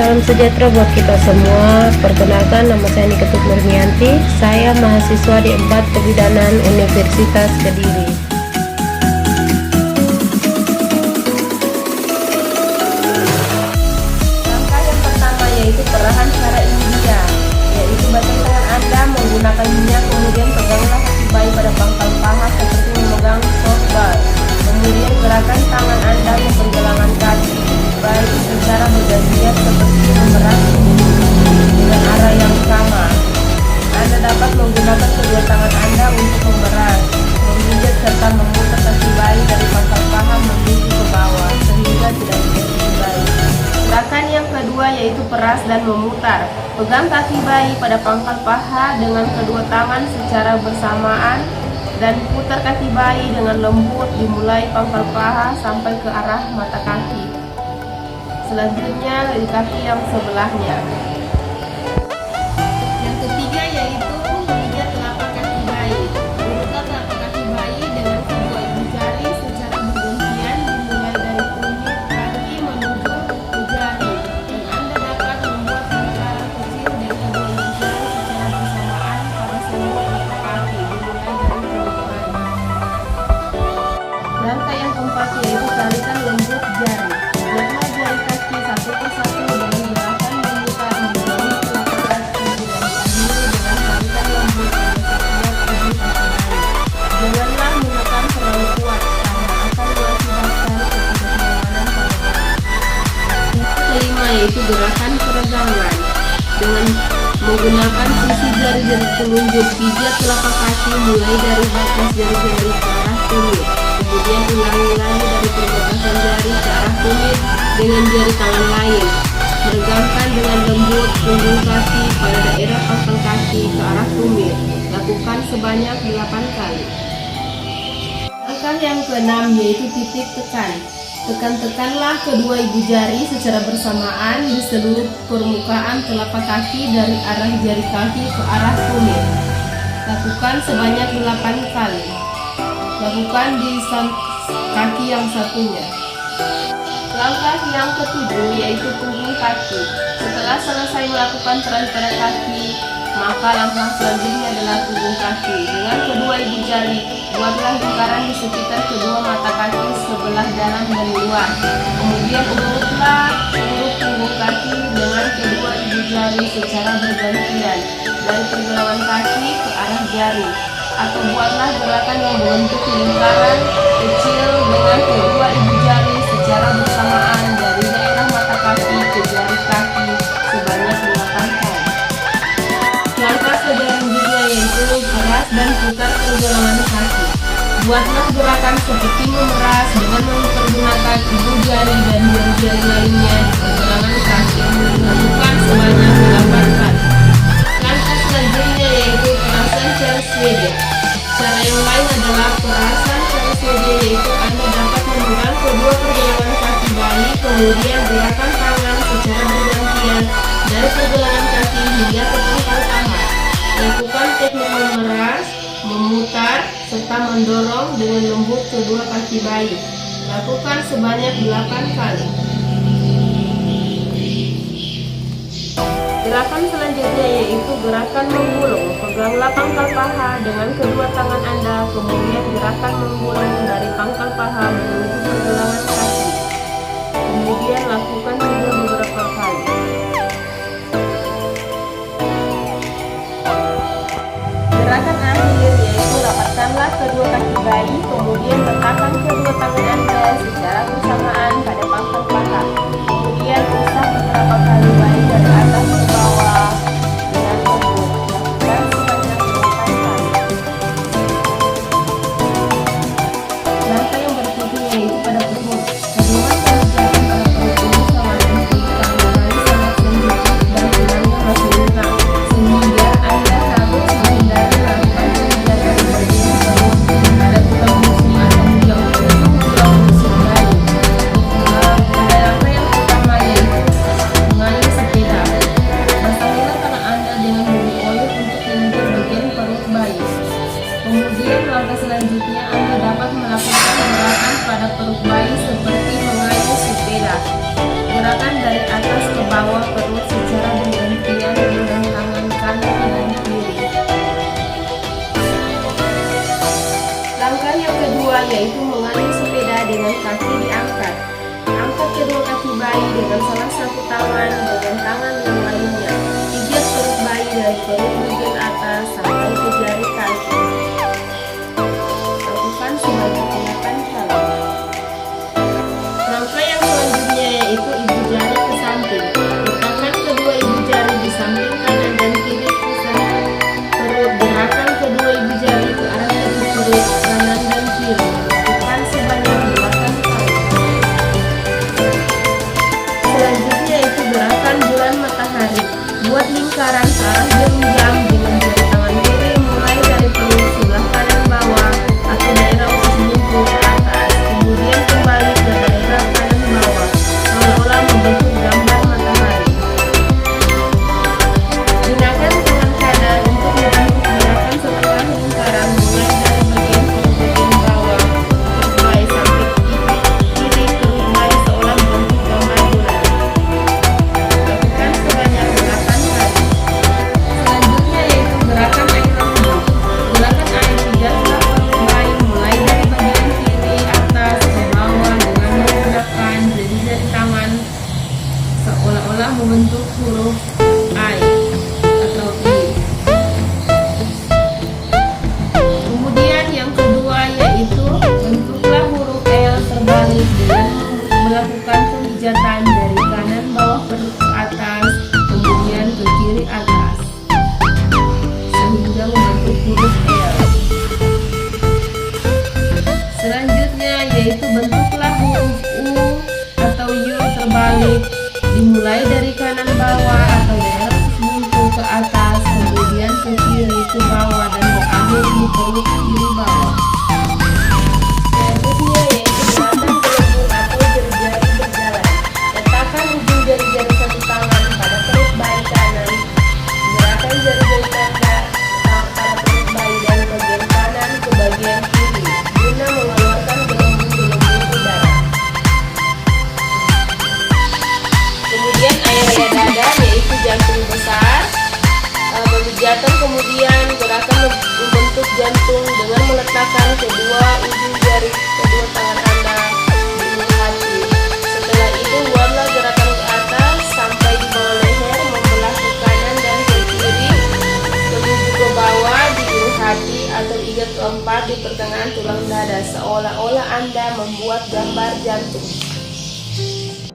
salam sejahtera buat kita semua. Perkenalkan, nama saya Niketut Nurmianti. Saya mahasiswa di 4 Kebidanan Universitas Kediri. Langkah yang pertama yaitu perahan secara India, yaitu batai tangan Anda menggunakan minyak, kemudian peganglah kaki bayi pada pangkal paha seperti memegang softball. Kemudian gerakan tangan Anda mempergelangan kaki baik secara bergantian seperti memeras dengan arah yang sama. Anda dapat menggunakan kedua tangan Anda untuk memeras, memijat serta memutar kaki bayi dari pangkal paha menuju ke bawah sehingga tidak menyakiti bayi. Gerakan yang kedua yaitu peras dan memutar. Pegang kaki bayi pada pangkal paha dengan kedua tangan secara bersamaan dan putar kaki bayi dengan lembut dimulai pangkal paha sampai ke arah mata kaki. Selanjutnya di kaki yang sebelahnya. Yang ketiga yaitu memijat telapak kaki bayi. Putar telapak kaki bayi dengan kedua ibu jari secara bergantian dimulai dari kunyit kaki menuju ke jari. Dan Anda dapat membuat lingkaran kecil dengan kedua ibu jari secara bersamaan pada seluruh telapak kaki dimulai dari permukaan. Langkah yang keempat yaitu tarikan lembut jari. Buatlah jari kaki satu persatu dan gerakan memutar mendorong telapak kaki dan diakhiri dengan tarikan lembut pada setiap ujung kaki bayi. Janganlah menekan terlalu kuat karena akan mengakibatkan ketidaknyamanan pada bayi. Yang kelima yaitu gerakan peregangan. Dengan menggunakan sisi jari-jari telunjuk, pijat telapak kaki mulai dari batas jari-jari ke arah tumit. Kemudian ulangi lagi dari perbatasan jari ke arah tumit dengan jari tangan lain. Meregangkan dengan lembut punggung kaki pada daerah pangkal kaki ke arah tumit. Lakukan sebanyak 8 kali. Langkah yang keenam yaitu titik tekan. Tekan-tekanlah kedua ibu jari secara bersamaan di seluruh permukaan telapak kaki dari arah jari kaki ke arah tumit. Lakukan sebanyak 8 kali. Lakukan di kaki yang satunya. Langkah yang ketujuh yaitu punggung kaki. Setelah selesai melakukan peran-peran kaki, maka langkah selanjutnya adalah punggung kaki. Dengan kedua ibu jari, buatlah lingkaran di sekitar kedua mata kaki sebelah dalam dan luar. Kemudian urutlah urut punggung kaki dengan kedua ibu jari secara bergantian dari pergelangan kaki ke arah jari. Atau buatlah gerakan yang membentuk lingkaran kecil dengan kedua ibu jari secara bersamaan dari daerah mata kaki ke jari kaki sebanyak 8 kali. Langkah selanjutnya yaitu peras dan putar pergelangan kaki. Buatlah gerakan seperti memeras dengan mempergunakan ibu jari dan jari-jari lainnya di pergelangan kaki. Lakukan sebanyak 8 kali. Langkah selanjutnya yaitu perasan cara Sweden. Cara yang lain adalah perasan cara Sweden, yaitu Anda dapat memegang kedua pergelangan kaki bayi, kemudian gerakan tangan secara bergantian dari pergelangan kaki hingga ke pangkal paha. Lakukan teknik memeras, memutar, serta mendorong dengan lembut kedua kaki bayi. Lakukan sebanyak 8 kali. Gerakan selanjutnya yaitu gerakan menggulung. Peganglah pangkal paha dengan kedua tangan Anda, kemudian gerakan menggulung dari pangkal paha menuju pergelangan kaki. Kemudian lakukan juga beberapa kali. Gerakan akhir yaitu rapatkanlah kedua kaki bayi, kemudian letakkan kedua tangan Anda secara bersamaan pada pangkal paha. Kemudian usap beberapa kali bayi dari atas ke bawah dengan lembut. Lakukan sebanyak 8 kali. Langkah yang berikutnya yaitu pada perut. Hubungan pengerjaan pada perut ini sama seperti karena sangat sensitif dan hilangnya masih lunak, sehingga Anda harus menghindari melakukan pengerjaan di bagian perut pada tulang rusuk atau tulang rusuk bayi. tangan dengan tangan yang lainnya. Pijat perut bayi dari perut bagian atas sampai ke jari kaki. Lakukan sebanyak 8 kali. Langkah yang selanjutnya yaitu ibu jari ke samping. Letakkan kedua ibu jari di samping kanan dan kiri pusat perut. Gerakan kedua ibu jari ke arah tepi perut kanan dan kiri. Lakukan sebanyak 8 kali. Selanjutnya yaitu gerakan bulan matahari. Buat lingkaran ke arah jarum jam dengan jari tangan kiri mulai dari perut sebelah kanan bawah atau daerah usus buntu ke atas. Kemudian kembali ke daerah kanan bawah, seolah-olah membentuk gambar matahari. Gunakan tangan kanan untuk membantu gerakan setelah lingkaran mulai dari bagian perut bagian bawah perut bayi sampai kiri perut bayi seolah membentuk gambar bulan. Lakukan sebanyak 8 kali. Selanjutnya yaitu gerakan air lembut. Gerakan air pijatlah perut bayi mulai dari bagian kiri atas ke bawah dengan menggunakan jari-jari tangan seolah-olah membentuk huruf I atau I. Kemudian yang kedua yaitu bentuklah huruf L terbalik dengan melakukan pemijatan dari kanan bawah perut ke atas kemudian ke kiri atas sehingga membentuk huruf L. Selanjutnya yaitu bentuklah huruf U atau U terbalik dimulai dari kanan bawah atau daerah usus buntu ke atas kemudian ke kiri ke bawah dan berakhir di perut kiri bawah. Selanjutnya yaitu gerakan gelembung atau jari-jari berjalan. Letakkan ujung jari-jari satu tangan pada perut bayi kanan. Gerakan jari-jari tanda pada perut bayi dari bagian kanan ke bagian kiri guna mengeluarkan gelembung-gelembung udara. Kemudian area dada yaitu jantung besar. Pemijatan kemudian gerakan membentuk jantung dengan meletakkan kedua ujung jari kedua tangan Anda di ulu hati. Setelah itu buatlah gerakan ke atas sampai di bawah leher, membelah ke kanan dan ke kiri menuju ke bawah di ulu hati atau iga keempat di pertengahan tulang dada seolah-olah Anda membuat gambar jantung.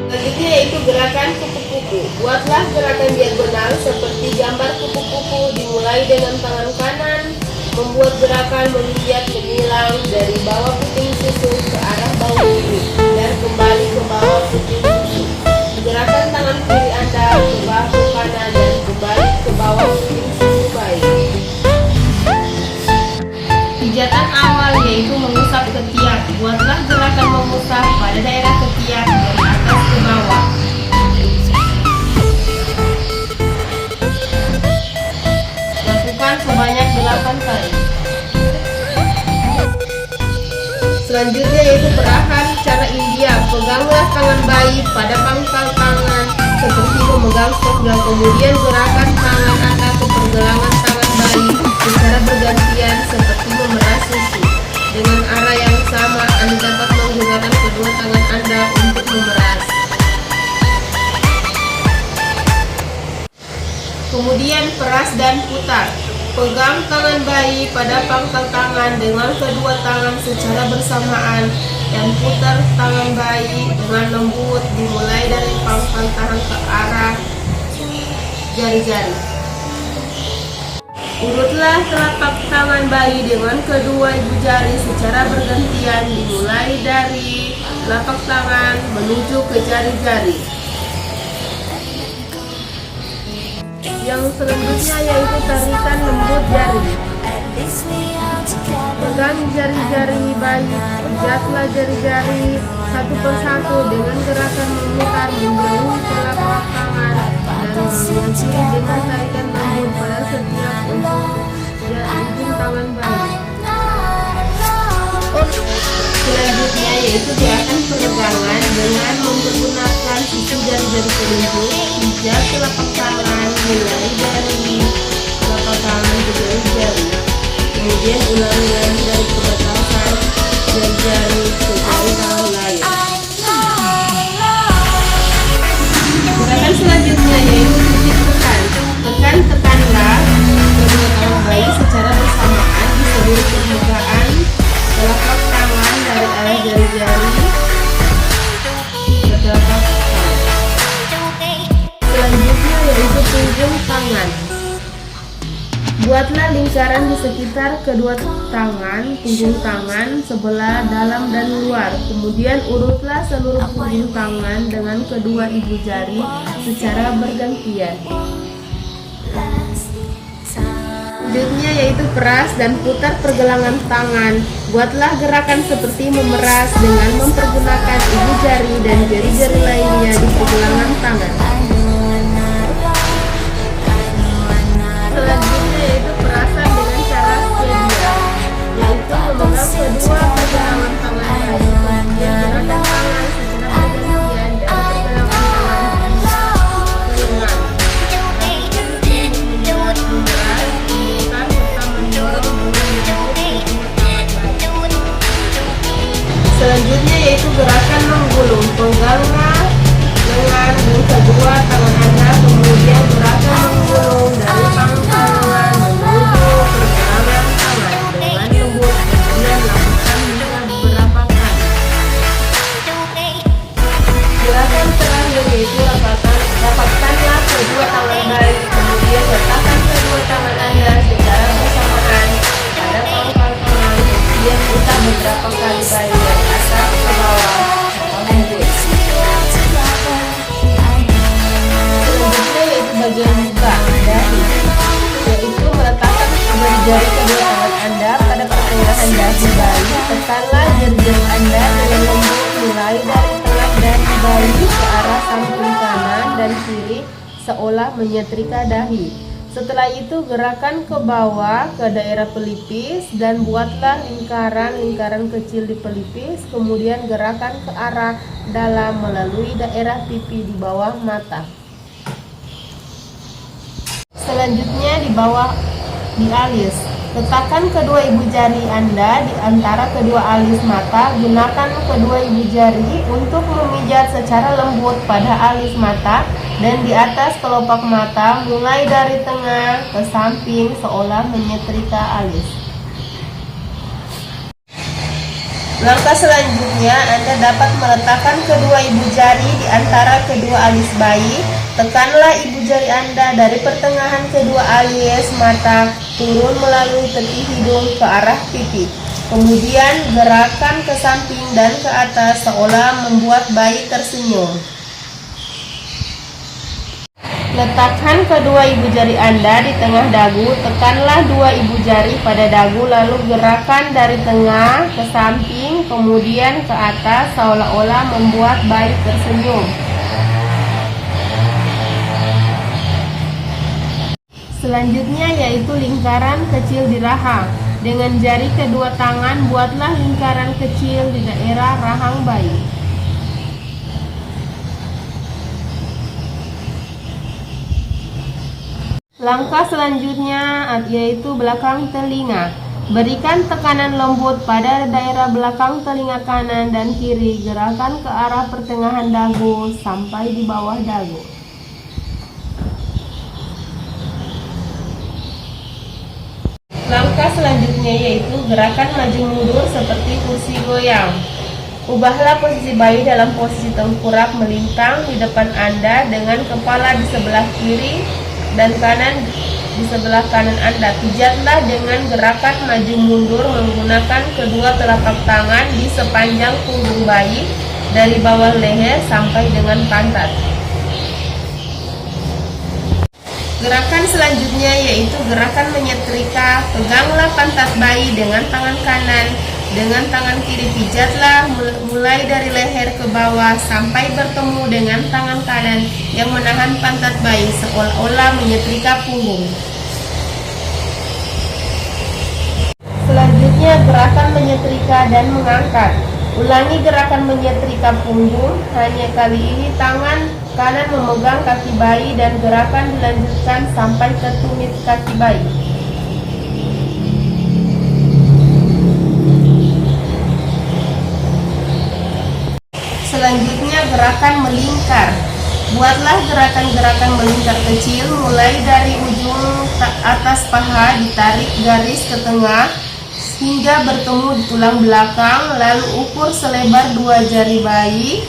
Selanjutnya yaitu gerakan kupu-kupu. Buatlah gerakan diagonal seperti gambar kupu-kupu dimulai dengan tangan kanan membuat gerakan memijat menyilang dari bawah puting susu ke arah bawah kiri dan kembali ke bawah puting susu. Gerakan tangan kiri Anda ke bahu kanan dan kembali ke bawah puting susu bayi. Pijatan awal yaitu mengusap ketiak. Buatlah gerakan mengusap pada daerah ketiak dari atas ke bawah. Lakukan sebanyak 8 kali. Selanjutnya yaitu perahan cara India. Peganglah tangan bayi pada pangkal tangan seperti memegang shotgun. Kemudian gerakan tangan Anda ke pergelangan tangan bayi secara bergantian seperti memerah susu. Dengan arah yang sama, Anda dapat menggunakan kedua tangan Anda untuk memeras. Kemudian peras dan putar. Pegang tangan bayi pada pangkal tangan dengan kedua tangan secara bersamaan dan putar tangan bayi dengan lembut dimulai dari pangkal tangan ke arah jari-jari. Urutlah telapak tangan bayi dengan kedua ibu jari secara bergantian dimulai dari telapak tangan menuju ke jari-jari. Yang selanjutnya yaitu tarikan lembut jari. Pegang jari-jari bayi, pijatlah jari-jari satu persatu dengan gerakan memutar menjauhi telapak tangan dan mengikuti dengan tarikan lembut pada setiap ujung tangan bayi. Selanjutnya yaitu gerakan peregangan dengan menggunakan sisi jari-jari telunjuk, pijat telapak tangan mulai dari telapak tangan ke jari-jari. Kemudian ulangan dari perbatasan jari-jari ke jari tangan lain. Gerakan Buatlah lingkaran di sekitar kedua tangan, punggung tangan, sebelah dalam dan luar. Kemudian urutlah seluruh punggung tangan dengan kedua ibu jari secara bergantian. Selanjutnya yaitu peras dan putar pergelangan tangan. Buatlah gerakan seperti memeras dengan mempergunakan ibu jari dan jari-jari lainnya di pergelangan tangan. Selanjutnya yaitu perasan dengan cara sedia, yaitu memegang kedua pergelangan tangan tadi, kemudian gerakan tangan secara bergantian dan pergelangan tangan di lengan. Selanjutnya yaitu gerakan menggulung. Pengganglah lengan dengan kedua tangan Anda, kemudian gerakan menggulung dari pangkal lengan menuju pergelangan tangan dengan lembut, kemudian lakukan hingga beberapa kali. Gerakan terakhir yaitu rapatkanlah kedua tangan baik, kemudian letakkan kedua tangan Anda secara bersamaan pada pangkal tangan, kemudian putar beberapa kali baik dari atas ke bawah atau lembut. Selanjutnya yaitu bagian muka, dahi, yaitu meletakkan jari kedua tangan Anda pada pertengahan dahi bayi. Tekanlah jari-jari Anda dengan lembut mulai dari tengah dahi bayi ke arah samping kanan dan kiri seolah menyetrika dahi. Setelah itu gerakan ke bawah ke daerah pelipis dan buatlah lingkaran-lingkaran kecil di pelipis, kemudian gerakan ke arah dalam melalui daerah pipi di bawah mata. Selanjutnya di alis. Letakkan kedua ibu jari Anda di antara kedua alis mata. Gunakan kedua ibu jari untuk memijat secara lembut pada alis mata dan di atas kelopak mata, mulai dari tengah ke samping seolah menyetrika alis. Langkah selanjutnya, Anda dapat meletakkan kedua ibu jari di antara kedua alis bayi. Tekanlah ibu jari Anda dari pertengahan kedua alis mata turun melalui tepi hidung ke arah pipi. Kemudian gerakan ke samping dan ke atas seolah membuat bayi tersenyum. Letakkan kedua ibu jari Anda di tengah dagu, tekanlah dua ibu jari pada dagu, lalu gerakan dari tengah ke samping, kemudian ke atas seolah-olah membuat bayi tersenyum. Selanjutnya yaitu lingkaran kecil di rahang. Dengan jari kedua tangan, buatlah lingkaran kecil di daerah rahang bayi. Langkah selanjutnya yaitu belakang telinga. Berikan tekanan lembut pada daerah belakang telinga kanan dan kiri. Gerakan ke arah pertengahan dagu sampai di bawah dagu. Langkah selanjutnya yaitu gerakan maju mundur seperti kursi goyang. Ubahlah posisi bayi dalam posisi tengkurap melintang di depan Anda dengan kepala di sebelah kiri dan kanan di sebelah kanan Anda. Pijatlah dengan gerakan maju mundur menggunakan kedua telapak tangan di sepanjang punggung bayi dari bawah leher sampai dengan pantat. Gerakan selanjutnya yaitu gerakan menyetrika. Peganglah pantat bayi dengan tangan kanan, dengan tangan kiri pijatlah mulai dari leher ke bawah sampai bertemu dengan tangan kanan yang menahan pantat bayi seolah-olah menyetrika punggung. Selanjutnya gerakan menyetrika dan mengangkat. Ulangi gerakan menyetrika punggung, hanya kali ini tangan kanan memegang kaki bayi dan gerakan dilanjutkan sampai ke tumit kaki bayi. Selanjutnya gerakan melingkar. Buatlah gerakan-gerakan melingkar kecil mulai dari ujung atas paha, ditarik garis ke tengah hingga bertemu di tulang belakang, lalu ukur selebar 2 jari bayi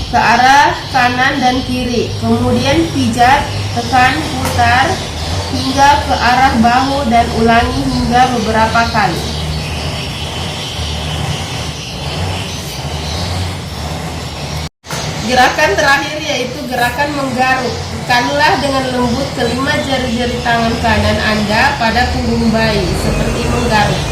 ke arah kanan dan kiri. Kemudian pijat, tekan, putar hingga ke arah bahu dan ulangi hingga beberapa kali. Gerakan terakhir yaitu gerakan menggaruk. Tekanlah dengan lembut kelima jari-jari tangan kanan Anda pada punggung bayi seperti menggaruk.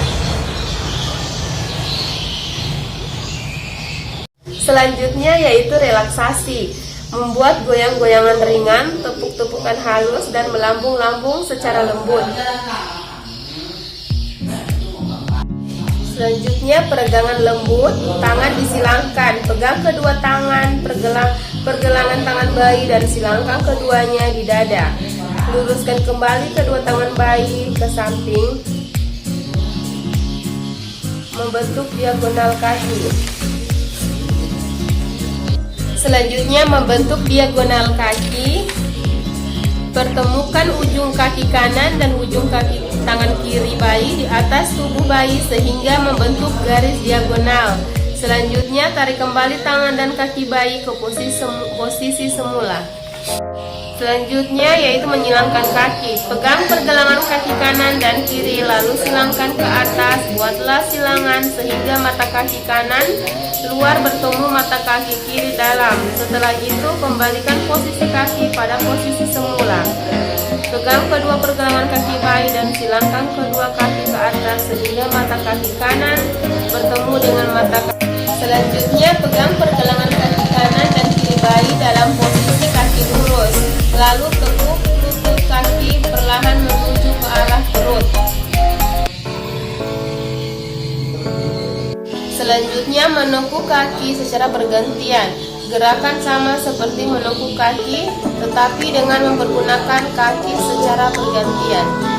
Selanjutnya yaitu relaksasi. Membuat goyang-goyangan ringan, tepuk-tepukan halus, dan melambung-lambung secara lembut. Selanjutnya peregangan lembut, tangan disilangkan, pegang kedua tangan, pergelangan tangan bayi dan silangkan keduanya di dada. Luruskan kembali kedua tangan bayi ke samping, membentuk diagonal kaki. Selanjutnya membentuk diagonal kaki. Pertemukan ujung kaki kanan dan ujung kaki tangan kiri bayi di atas tubuh bayi sehingga membentuk garis diagonal. Selanjutnya tarik kembali tangan dan kaki bayi ke posisi semula. Selanjutnya yaitu menyilangkan kaki. Pegang pergelangan kaki kanan dan kiri lalu silangkan ke atas. Buatlah silangan sehingga mata kaki kanan luar bertemu mata kaki kiri dalam. Setelah itu kembalikan posisi kaki pada posisi semula. Pegang kedua pergelangan kaki bayi dan silangkan kedua kaki ke atas sehingga mata kaki kanan bertemu dengan mata kaki. Selanjutnya pegang pergelangan kaki kanan dan kiri bayi dalam posisi kaki lurus. Lalu tekuk lutut kaki perlahan menuju ke arah perut. Selanjutnya menekuk kaki secara bergantian. Gerakan sama seperti menekuk kaki, tetapi dengan mempergunakan kaki secara bergantian.